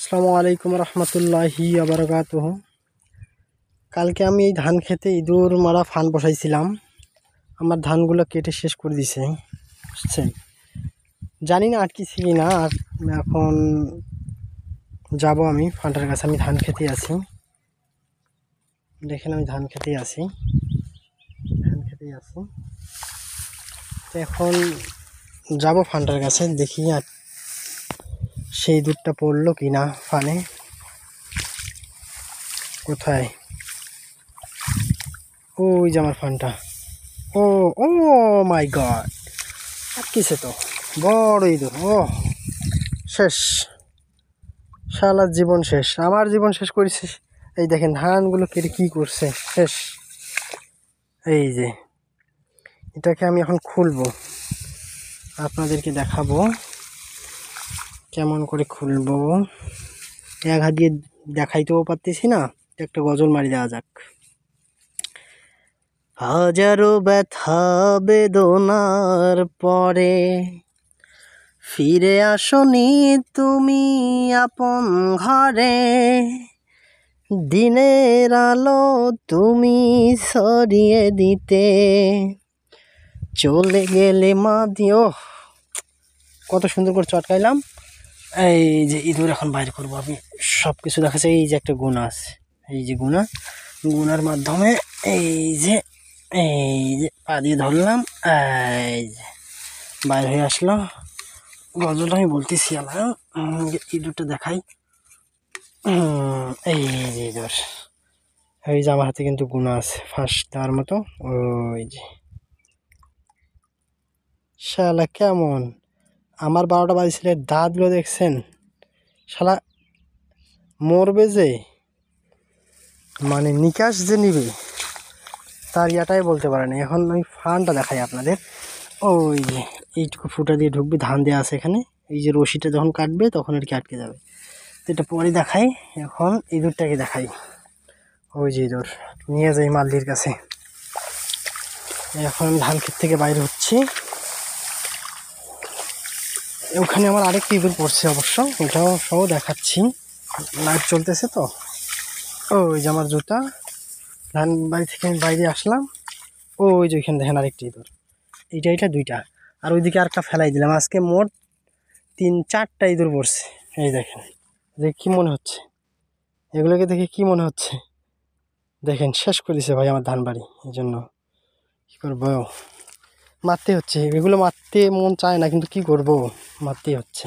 আসসালামু আলাইকুম রহমতুল্লাহি আবরাকাতুহু। কালকে আমি এই ধান খেতে ইঁদুর মারা ফান বসাইছিলাম, আমার ধানগুলো কেটে শেষ করে দিছে, বুঝছেন। জানি না আটকেছি কি না। আর এখন যাব আমি ফানটার কাছে। আমি ধান খেতে আছি, দেখেন আমি ধান খেতে আছি। তো এখন যাব ফানটার কাছে, দেখি আর সেই দুধটা পড়লো কি না ফানে। কোথায়? ওই যে আমার ফানটা। ও ও মাই গড, আটকেছে তো, বড় ইঁদুর। ও শেষ, শালার জীবন শেষ, আমার জীবন শেষ করেছিস। এই দেখেন ধানগুলো কেটে কি করছে, শেষ। এই যে এটাকে আমি এখন খুলবো, আপনাদেরকে দেখাবো কেমন করে খুলবো। এক হাত দিয়ে দেখাইতেও পারতেছি না, একটা গজল মারি দেওয়া যাক। হাজারো ব্যথা বেদনার পরে ফিরে আসনি তুমি আপন ঘরে, দিনের আলো তুমি ছড়িয়ে দিতে চলে গেলে মা দিও। কত সুন্দর করে চটকাইলাম। এই যে ইঁদুর এখন বাইর করবো আমি, সব কিছু দেখাচ্ছে। এই যে একটা গুণা আছে, এই যে গুনার মাধ্যমে এই যে পা দিয়ে ধরলাম, এই যে বাইর হয়ে আসলো। গজলটা আমি বলতেছি আমার, ইঁদুরটা দেখাই। এই যে ইঁদুর, এই যে আমার হাতে কিন্তু গুণা আছে ফার্স্ট দেওয়ার মতো। ওই যে শালা কেমন আমার 12টা বাজছিল, দাঁতগুলো দেখছেন? শালা মরবে যে, মানে নিকাশ যে নিবে তার ইয়াটাই বলতে পারেন। এখন আমি ফানটা দেখাই আপনাদের। ওই যে এইটুকু ফুটা দিয়ে ঢুকবে, ধান দেওয়া আছে এখানে। এই যে রশিটা যখন কাটবে তখন আর কি আটকে যাবে। তো এটা পরে দেখাই, এখন ইঁদুরটাকে দেখাই। ওই যে ইঁদুর নিয়ে যাই মাল্লির কাছে। এখন ধান ক্ষেত থেকে বাইরে হচ্ছি। ওখানে আমার আরেকটি ইঁদুর পড়ছে অবশ্য, ওটাও সহ দেখাচ্ছি, লাইভ চলতেছে তো। ওই যে আমার জুতা, ধান বাড়ি থেকে আমি বাইরে আসলাম। ওই যে ওইখানে দেখেন আরেকটি ইঁদুর, এইটা দুইটা, আর ওইদিকে আরেকটা ফেলাই দিলাম। আজকে মোট 3-4টা ইঁদুর পড়ছে। এই দেখেন, দেখে কি মনে হচ্ছে? এগুলোকে দেখে কি মনে হচ্ছে? দেখেন শেষ করে দিছে ভাই আমার ধান বাড়ি। এই জন্য কী করবো, মারতে হচ্ছে। এগুলো মারতে মন চায় না, কিন্তু কি করব, মারতেই হচ্ছে।